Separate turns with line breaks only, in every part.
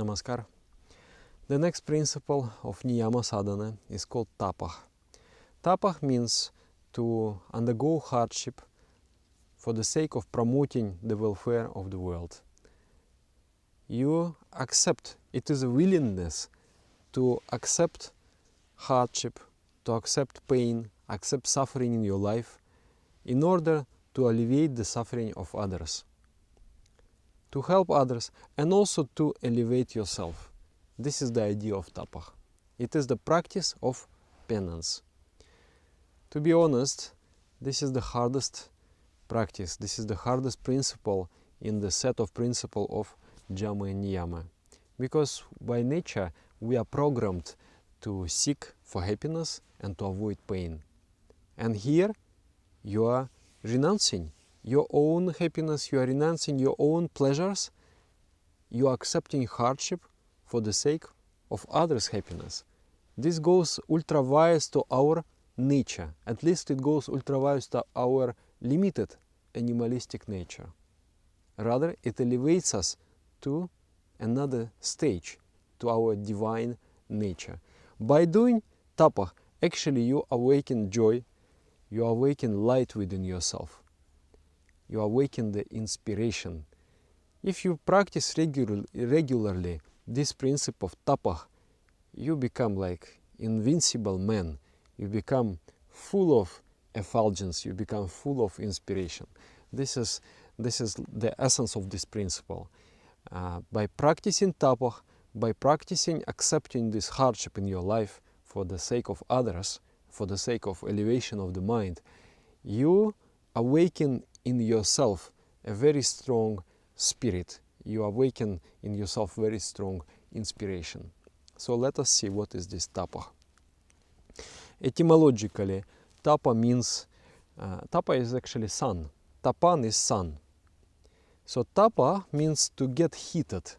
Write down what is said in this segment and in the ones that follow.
Namaskar. The next principle of Niyama Sadhana is called Tapah. Tapah means to undergo hardship for the sake of promoting the welfare of the world. You accept, it is a willingness to accept hardship, to accept pain, accept suffering in your life in order to alleviate the suffering of others, to help others, and also to elevate yourself. This is the idea of Tapah. It is the practice of penance. To be honest, this is the hardest practice. This is the hardest principle in the set of principles of Jama and Niyama. Because by nature, we are programmed to seek for happiness and to avoid pain. And here, you are renouncing your own happiness, you are renouncing your own pleasures, you are accepting hardship for the sake of others' happiness. This goes ultra-wise to our nature. At least it goes ultra-wise to our limited animalistic nature. Rather, it elevates us to another stage, to our divine nature. By doing Tapah, actually you awaken joy, you awaken light within yourself. You awaken the inspiration. If you practice regularly this principle of Tapah, you become like invincible man. You become full of effulgence, you become full of inspiration. This is the essence of this principle. By practicing Tapah, by practicing accepting this hardship in your life for the sake of others, for the sake of elevation of the mind, you awaken in yourself a very strong spirit. You awaken in yourself very strong inspiration. So let us see what is this Tapah. Etymologically, Tapa means, Tapa is actually sun. Tapan is sun. So Tapa means to get heated.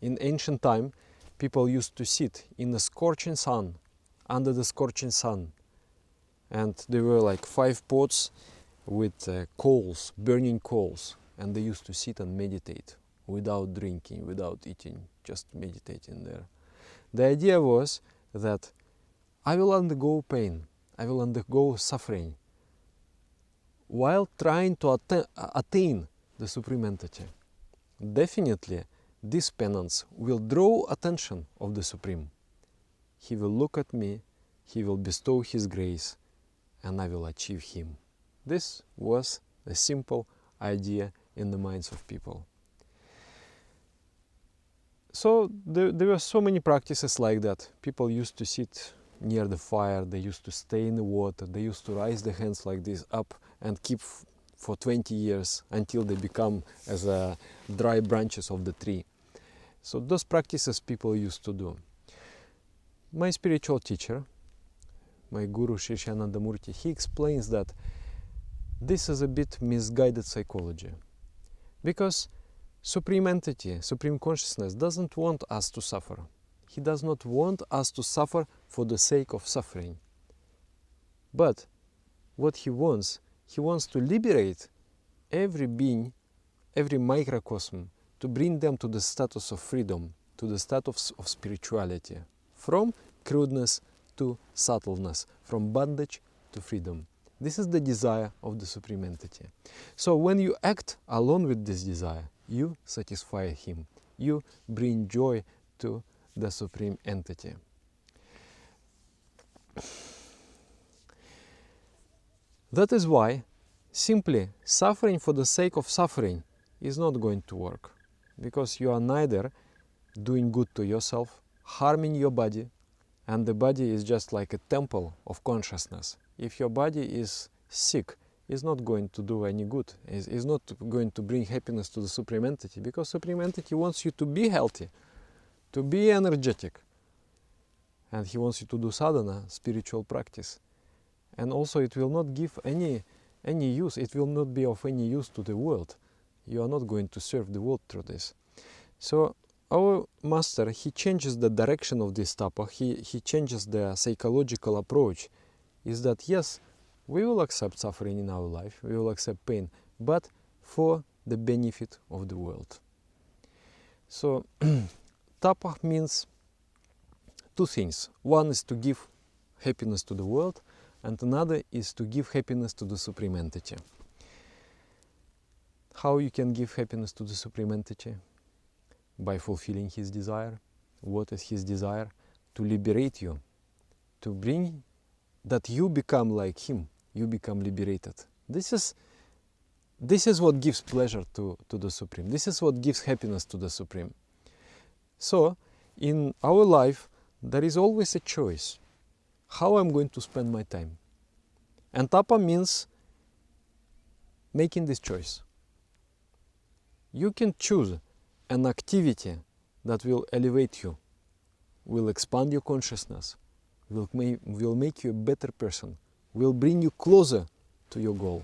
In ancient time, people used to sit in the scorching sun, under the scorching sun. And there were like 5 pots with coals, burning coals. And they used to sit and meditate without drinking, without eating, just meditating there. The idea was that I will undergo pain, I will undergo suffering while trying to attain the Supreme Entity. Definitely, this penance will draw attention of the Supreme. He will look at me, He will bestow His grace, and I will achieve Him. This was a simple idea in the minds of people. So there were so many practices like that. People used to sit near the fire, they used to stay in the water, they used to raise their hands like this up and keep for 20 years until they become as dry branches of the tree. So those practices people used to do. My spiritual teacher, my guru Sri Shanandamurti, he explains that this is a bit misguided psychology. Because Supreme Entity, Supreme Consciousness doesn't want us to suffer. He does not want us to suffer for the sake of suffering. But what He wants to liberate every being, every microcosm, to bring them to the status of freedom, to the status of spirituality, from crudeness to subtleness, from bondage to freedom. This is the desire of the Supreme Entity. So when you act along with this desire, you satisfy Him. You bring joy to the Supreme Entity. That is why simply suffering for the sake of suffering is not going to work. Because you are neither doing good to yourself, harming your body, and the body is just like a temple of consciousness. If your body is sick, it's not going to do any good. It's not going to bring happiness to the Supreme Entity, because Supreme Entity wants you to be healthy, to be energetic. And He wants you to do sadhana, spiritual practice. And also it will not give any use, it will not be of any use to the world. You are not going to serve the world through this. So our master, he changes the direction of this Tapah, he changes the psychological approach. Is that yes, we will accept suffering in our life, we will accept pain, but for the benefit of the world. So tapah means two things. One is to give happiness to the world, and another is to give happiness to the Supreme Entity. How you can give happiness to the Supreme Entity? By fulfilling his desire. What is his desire? To liberate you, to bring that you become like him, you become liberated. This is what gives pleasure to the Supreme. This is what gives happiness to the Supreme. So, in our life, there is always a choice. How I'm going to spend my time. And tapa means making this choice. You can choose an activity that will elevate you, will expand your consciousness, will make you a better person, will bring you closer to your goal.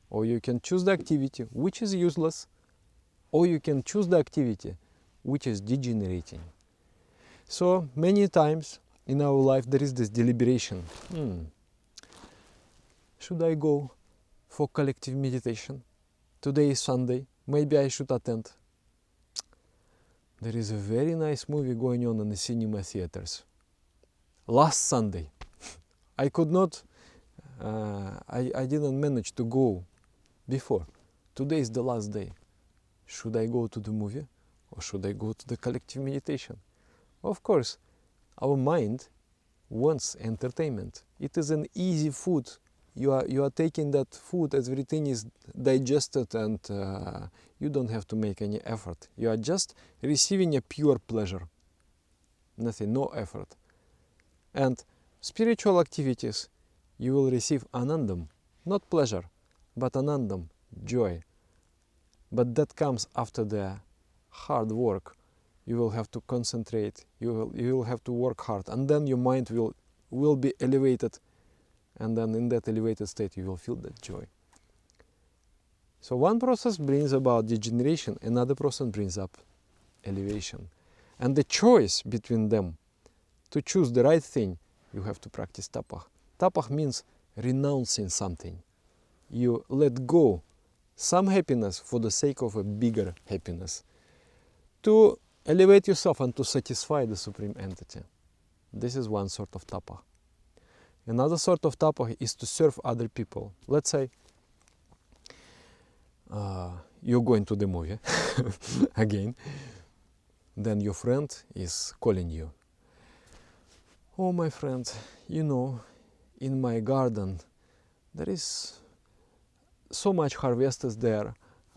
Or you can choose the activity which is useless, or you can choose the activity which is degenerating. So many times in our life there is this deliberation. Should I go for collective meditation? Today is Sunday, maybe I should attend. There is a very nice movie going on in the cinema theaters. Last Sunday, I could not, I didn't manage to go before. Today is the last day. Should I go to the movie or should I go to the collective meditation? Of course, our mind wants entertainment. It is an easy food. You are taking that food, everything is digested, and you don't have to make any effort. You are just receiving a pure pleasure. Nothing, no effort. And spiritual activities, you will receive anandam, not pleasure, but anandam, joy. But that comes after the hard work. You will have to concentrate, you will have to work hard, and then your mind will be elevated. And then in that elevated state, you will feel that joy. So one process brings about degeneration, another process brings up elevation. And the choice between them, to choose the right thing, you have to practice tapah. Tapah means renouncing something. You let go some happiness for the sake of a bigger happiness. To elevate yourself and to satisfy the Supreme Entity. This is one sort of tapah. Another sort of tapah is to serve other people. Let's say you're going to the movie again, then your friend is calling you. Oh, my friend, you know, in my garden there is so much harvesters there,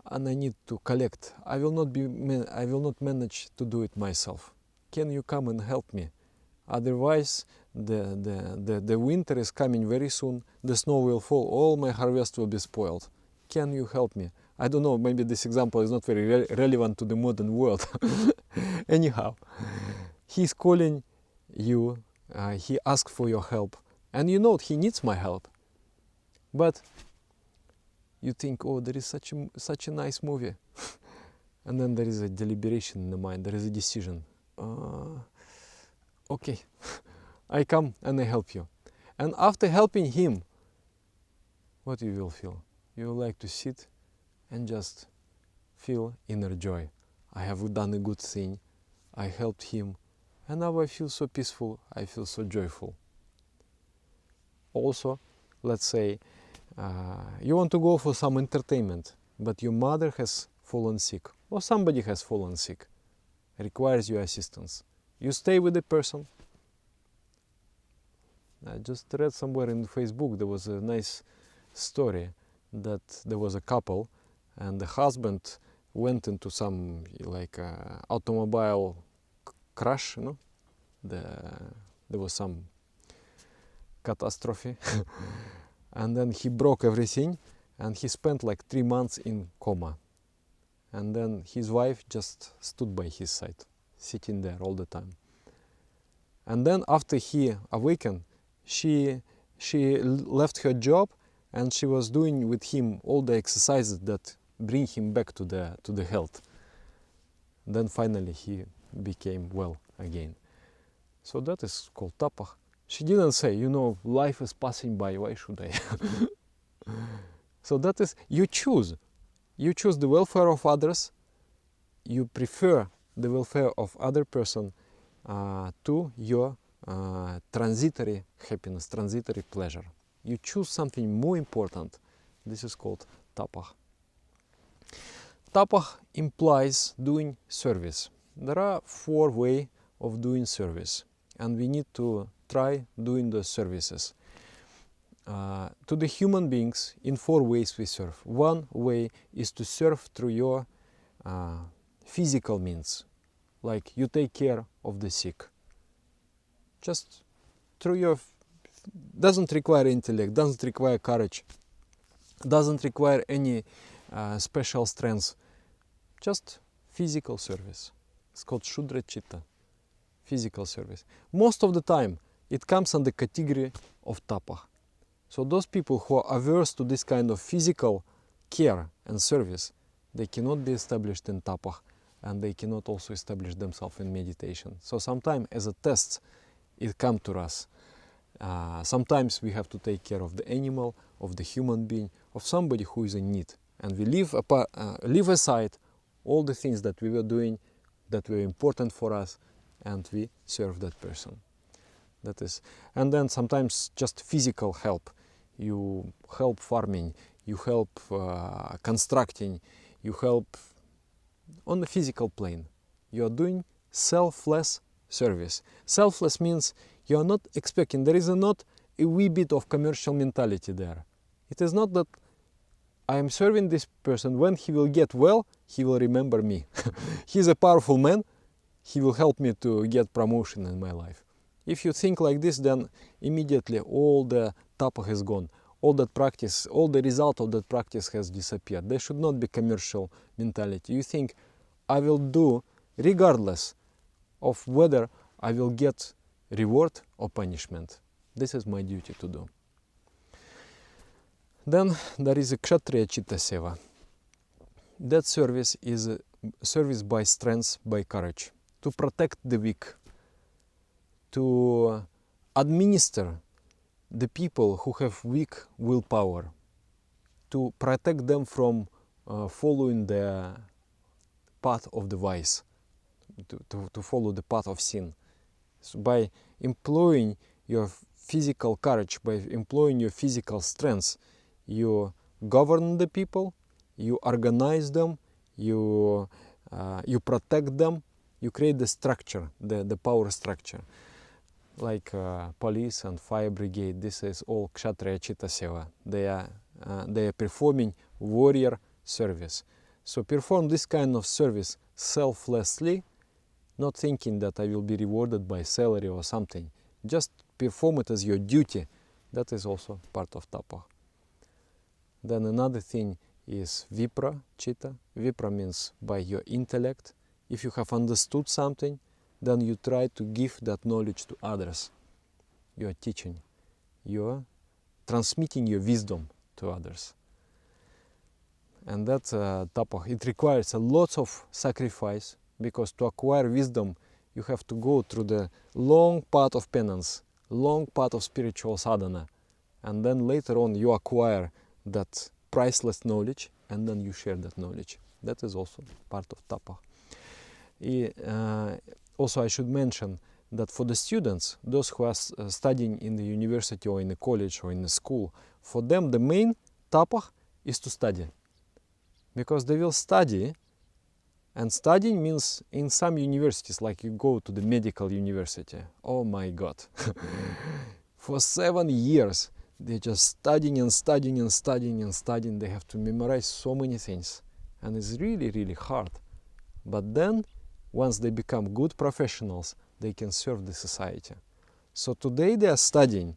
and I need to collect. I will not manage to do it myself. Can you come and help me? Otherwise, the winter is coming very soon. The snow will fall. All my harvest will be spoiled. Can you help me? I don't know. Maybe this example is not very relevant to the modern world. Anyhow, he's calling you. He asks for your help, and you know he needs my help. But you think, oh, there is such a nice movie, and then there is a deliberation in the mind. There is a decision. Okay, I come and I help you. And after helping him, what you will feel? You will like to sit and just feel inner joy. I have done a good thing. I helped him. And now I feel so peaceful. I feel so joyful. Also, let's say you want to go for some entertainment, but your mother has fallen sick or somebody has fallen sick, requires your assistance. You stay with the person. I just read somewhere in Facebook there was a nice story that there was a couple and the husband went into some automobile crash, you know? There was some catastrophe and then he broke everything and he spent like 3 months in coma. And then his wife just stood by his side, sitting there all the time. And then after he awakened, she left her job and she was doing with him all the exercises that bring him back to the health. Then finally he became well again. So that is called tapah. She didn't say, you know, life is passing by, why should I? So that is, you choose the welfare of others you prefer the welfare of other person to your transitory happiness, transitory pleasure. You choose something more important. This is called tapah. Tapah implies doing service. There are 4 ways of doing service, and we need to try doing the services. To the human beings, in 4 ways we serve. One way is to serve through your physical means, like you take care of the sick. Just through your, doesn't require intellect, doesn't require courage, doesn't require any special strength, just physical service. It's called Shudra Chitta, physical service. Most of the time it comes under the category of tapah. So those people who are averse to this kind of physical care and service, they cannot be established in tapah, and they cannot also establish themselves in meditation. So sometimes as a test it comes to us. Sometimes we have to take care of the animal, of the human being, of somebody who is in need, and we leave aside all the things that we were doing that were important for us, and we serve that person. That is, and then sometimes just physical help. You help farming, you help constructing, you help on the physical plane. You are doing selfless service. Selfless means you are not expecting, there is not a wee bit of commercial mentality there. It is not that I am serving this person, when he will get well, he will remember me. He is a powerful man, he will help me to get promotion in my life. If you think like this, then immediately all the tapah is gone. All that practice, all the result of that practice has disappeared. There should not be commercial mentality. You think, I will do regardless of whether I will get reward or punishment. This is my duty to do. Then there is a Kshatriya Chitta Seva. That service is a service by strength, by courage, to protect the weak, to administer the people who have weak willpower, to protect them from following the path of the vice, to follow the path of sin. So by employing your physical courage, by employing your physical strength, you govern the people, you organize them, you protect them, you create the structure, the power structure. Like police and fire brigade, this is all Kshatriya Chitta Seva. They are performing warrior service. So perform this kind of service selflessly, not thinking that I will be rewarded by salary or something. Just perform it as your duty. That is also part of tapah. Then another thing is Vipra Chitta. Vipra means by your intellect. If you have understood something, then you try to give that knowledge to others. You are teaching. You are transmitting your wisdom to others. And that tapah, it requires a lot of sacrifice, because to acquire wisdom, you have to go through the long path of penance, long path of spiritual sadhana. And then later on you acquire that priceless knowledge, and then you share that knowledge. That is also part of tapah. Also, I should mention that for the students, those who are studying in the university or in the college or in the school, for them the main tapah is to study. Because they will study, and studying means in some universities, like you go to the medical university, oh my God, for 7 years they're just studying and studying and studying and studying. They have to memorize so many things, and it's really, really hard. But then, once they become good professionals, they can serve the society. So today they are studying,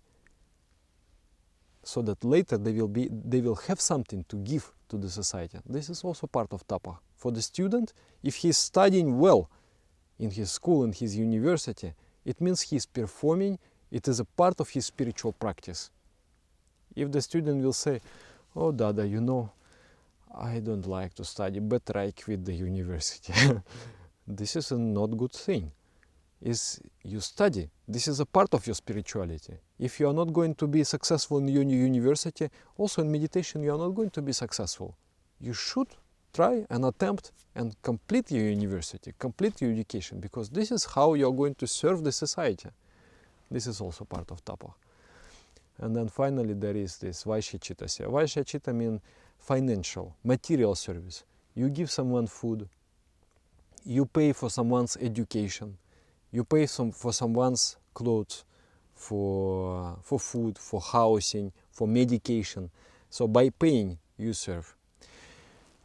so that later they will have something to give to the society. This is also part of tapah. For the student, if he's studying well in his school and his university, it means he's performing, it is a part of his spiritual practice. If the student will say, oh Dada, you know, I don't like to study, better I quit the university. This is a not good thing. Is you study. This is a part of your spirituality. If you are not going to be successful in your university, also in meditation you are not going to be successful. You should try and attempt and complete your university, complete your education, because this is how you're going to serve the society. This is also part of tapah. And then finally there is this vaishya-citta. Vaishya-citta means financial, material service. You give someone food, you pay for someone's education, you pay for someone's clothes, for food, for housing, for medication. So by paying, you serve.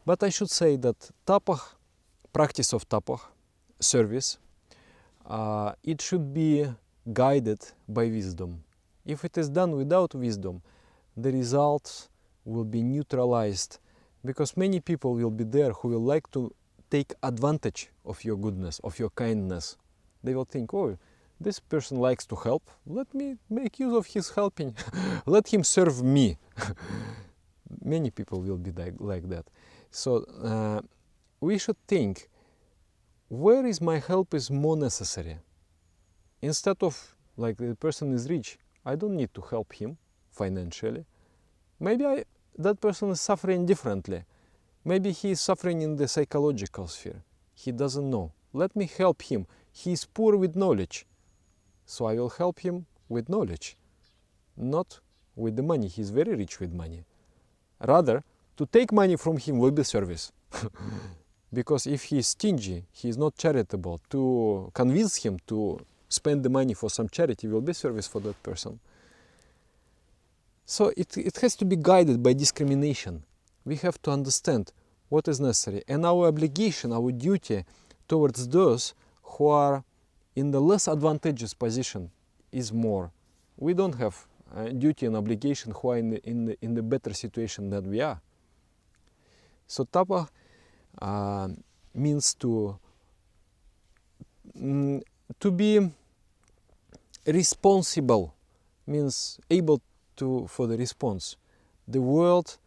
But I should say that tapah, practice of tapah, service, it should be guided by wisdom. If it is done without wisdom, the results will be neutralized, because many people will be there who will like to take advantage of your goodness, of your kindness. They will think, oh, this person likes to help, let me make use of his helping, let him serve me. Many people will be like that. So we should think, where is my help is more necessary? Instead of, like, the person is rich, I don't need to help him financially. Maybe that person is suffering differently. Maybe he is suffering in the psychological sphere. He doesn't know. Let me help him. He is poor with knowledge. So I will help him with knowledge, not with the money. He is very rich with money. Rather, to take money from him will be service. Because if he is stingy, he is not charitable, to convince him to spend the money for some charity will be service for that person. So it has to be guided by discrimination. We have to understand what is necessary. And our obligation, our duty towards those who are in the less advantageous position is more. We don't have duty and obligation who are in the better situation than we are. So tapah means to be responsible, means able for the response. The world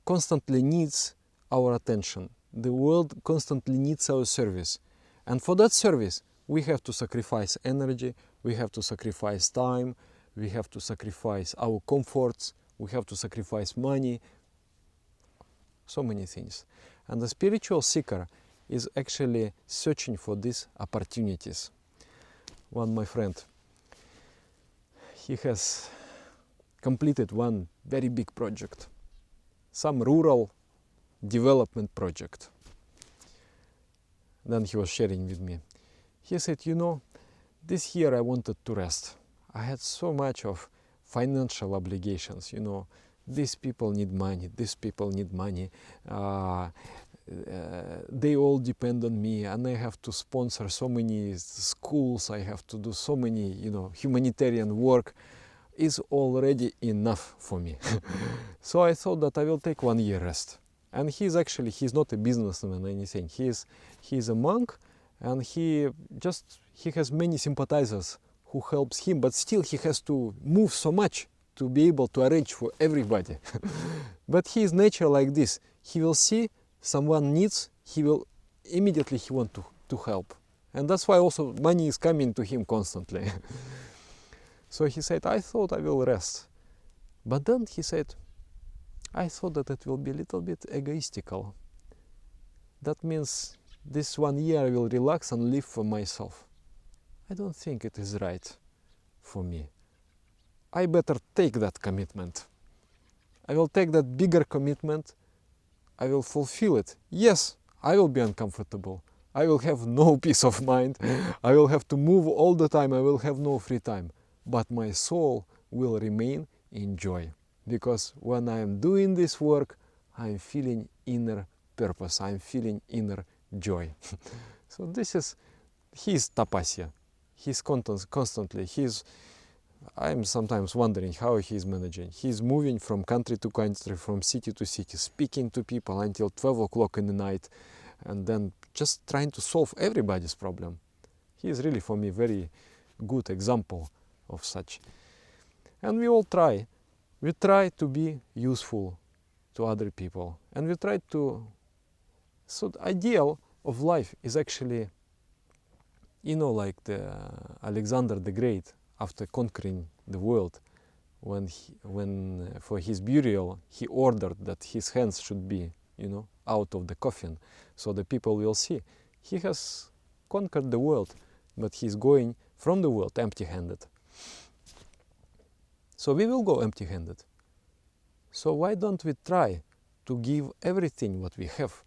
constantly needs our attention. The world constantly needs our service. And for that service, we have to sacrifice energy, we have to sacrifice time, we have to sacrifice our comforts, we have to sacrifice money, so many things. And the spiritual seeker is actually searching for these opportunities. My friend, he has completed one very big project, some rural development project. Then he was sharing with me. He said, this year I wanted to rest. I had so much of financial obligations, these people need money, these people need money. They all depend on me, and I have to sponsor so many schools, I have to do so many, humanitarian work is already enough for me. So I thought that I will take 1 year rest. And he's not a businessman or anything. He's a monk, and he has many sympathizers who helps him, but still he has to move so much to be able to arrange for everybody. But he is nature like this. He will see someone needs, he will immediately want to help. And that's why also money is coming to him constantly. So he said, I thought I will rest. But then he said, I thought that it will be a little bit egoistical. That means this 1 year I will relax and live for myself. I don't think it is right for me. I better take that commitment. I will take that bigger commitment. I will fulfill it. Yes, I will be uncomfortable. I will have no peace of mind. I will have to move all the time. I will have no free time. But my soul will remain in joy. Because when I am doing this work, I am feeling inner purpose. I am feeling inner joy. So this is his tapasya. He's constantly. I'm sometimes wondering how he's managing. He's moving from country to country, from city to city, speaking to people until 12 o'clock in the night, and then just trying to solve everybody's problem. He is really, for me, very good example of such. And we all try. We try to be useful to other people. And we try to... So the ideal of life is actually, like Alexander the Great, after conquering the world, when for his burial, he ordered that his hands should be, out of the coffin, so the people will see he has conquered the world, but he's going from the world empty-handed. So we will go empty-handed. So why don't we try to give everything what we have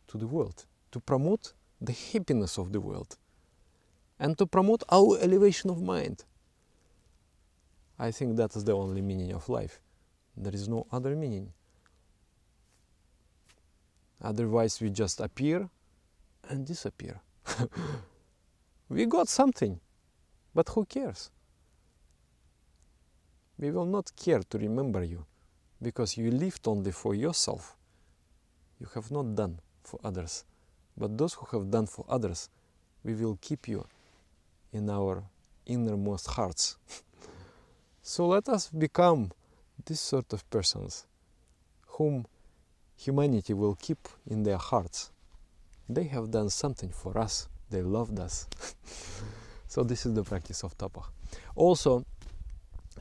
to the world, to promote the happiness of the world, and to promote our elevation of mind? I think that is the only meaning of life. There is no other meaning. Otherwise we just appear and disappear. We got something, but who cares? We will not care to remember you, because you lived only for yourself. You have not done for others. But those who have done for others, we will keep you in our innermost hearts. So let us become this sort of persons whom humanity will keep in their hearts. They have done something for us. They loved us. So this is the practice of tapah. Also,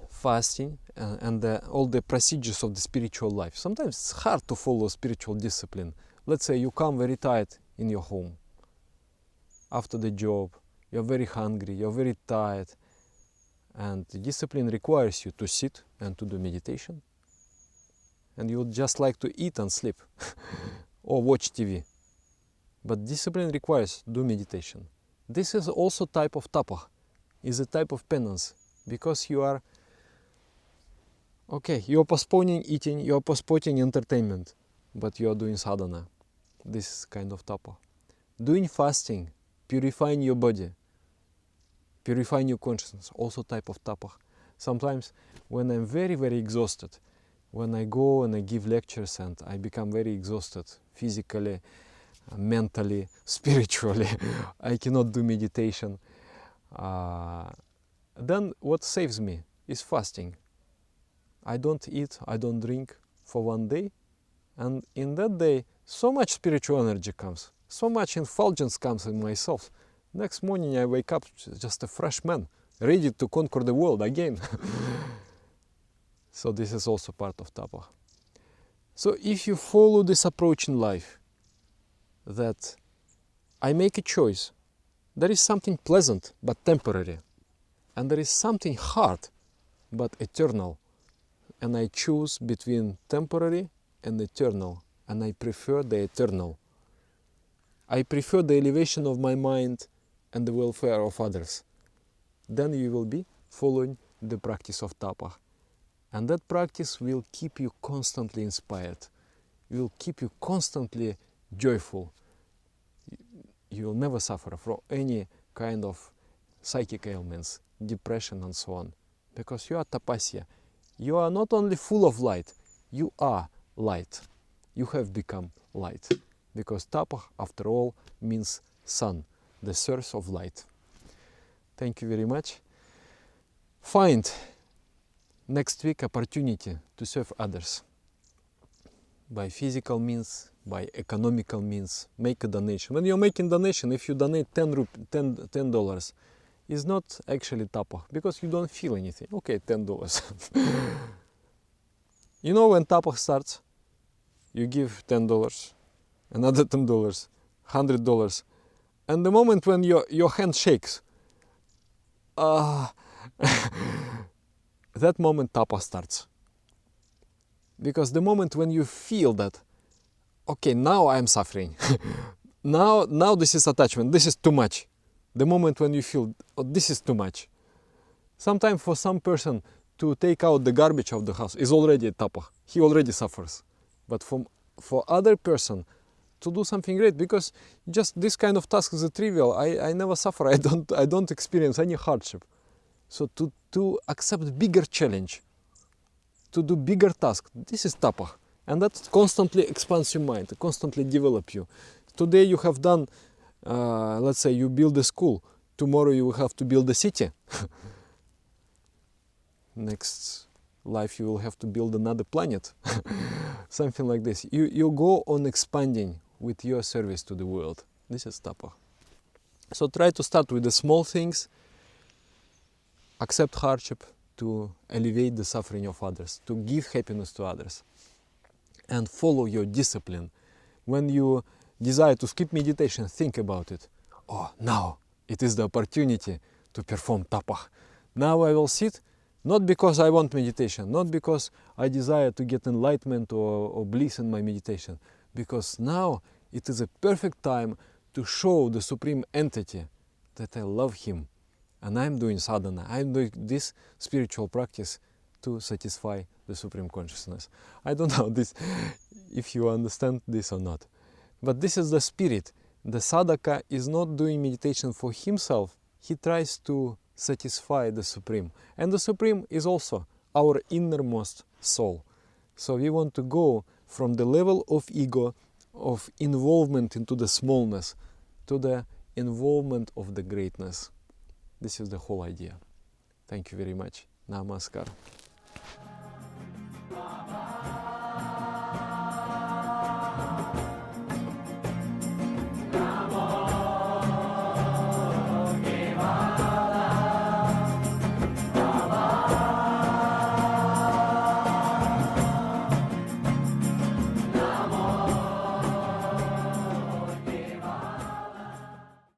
fasting and all the procedures of the spiritual life. Sometimes it's hard to follow spiritual discipline. Let's say you come very tired in your home. After the job, you're very hungry, you're very tired. And the discipline requires you to sit and to do meditation. And you would just like to eat and sleep or watch TV. But discipline requires do meditation. This is also type of tapah, is a type of penance, because you are you're postponing eating, you're postponing entertainment, but you are doing sadhana. This is kind of tapah. Doing fasting, purifying your body, purifying your consciousness, also type of tapah. Sometimes when I'm very, very exhausted, when I go and I give lectures and I become very exhausted physically, mentally, spiritually, I cannot do meditation, then what saves me is fasting. I don't eat, I don't drink for one day, and in that day so much spiritual energy comes, so much effulgence comes in myself. Next morning I wake up just a fresh man, ready to conquer the world again. So this is also part of tapah. So if you follow this approach in life, that I make a choice, there is something pleasant but temporary, and there is something hard but eternal, and I choose between temporary and eternal, and I prefer the eternal. I prefer the elevation of my mind and the welfare of others. Then you will be following the practice of tapah. And that practice will keep you constantly inspired, will keep you constantly joyful. You will never suffer from any kind of psychic ailments, depression and so on. Because you are tapasya. You are not only full of light, you are light. You have become light. Because tapah, after all, means sun, the source of light. Thank you very much. Find next week opportunity to serve others by physical means, by economical means. Make a donation. When you're making donation, if you donate $10, is not actually tapah, because you don't feel anything. Okay, $10. You know, when tapah starts, you give $10, another $10, $100, and the moment when your hand shakes, that moment tapah starts. Because the moment when you feel that, okay, now I am suffering, now this is attachment, this is too much. The moment when you feel, oh, this is too much. Sometimes for some person to take out the garbage of the house is already a tapah. He already suffers. But for other person to do something great, because just this kind of task is a trivial. I never suffer. I don't experience any hardship. So to accept bigger challenge, to do bigger task, this is tapah. And that constantly expands your mind, constantly develop you. Today you have done, let's say you build a school. Tomorrow you will have to build a city. Next life you will have to build another planet. Something like this. You go on expanding with your service to the world. This is tapah. So try to start with the small things, accept hardship to elevate the suffering of others, to give happiness to others, and follow your discipline. when you desire to skip meditation, think about it. Oh, now it is the opportunity to perform tapah. Now I will sit, not because I want meditation, not because I desire to get enlightenment or bliss in my meditation, because now it is a perfect time to show the Supreme Entity that I love Him. And I'm doing sadhana, I'm doing this spiritual practice to satisfy the Supreme Consciousness. I don't know this, if you understand this or not. But this is the spirit. The sadhaka is not doing meditation for himself. He tries to satisfy the Supreme. And the Supreme is also our innermost soul. So we want to go from the level of ego, of involvement into the smallness, to the involvement of the greatness. This is the whole idea. Thank you very much. Namaskar.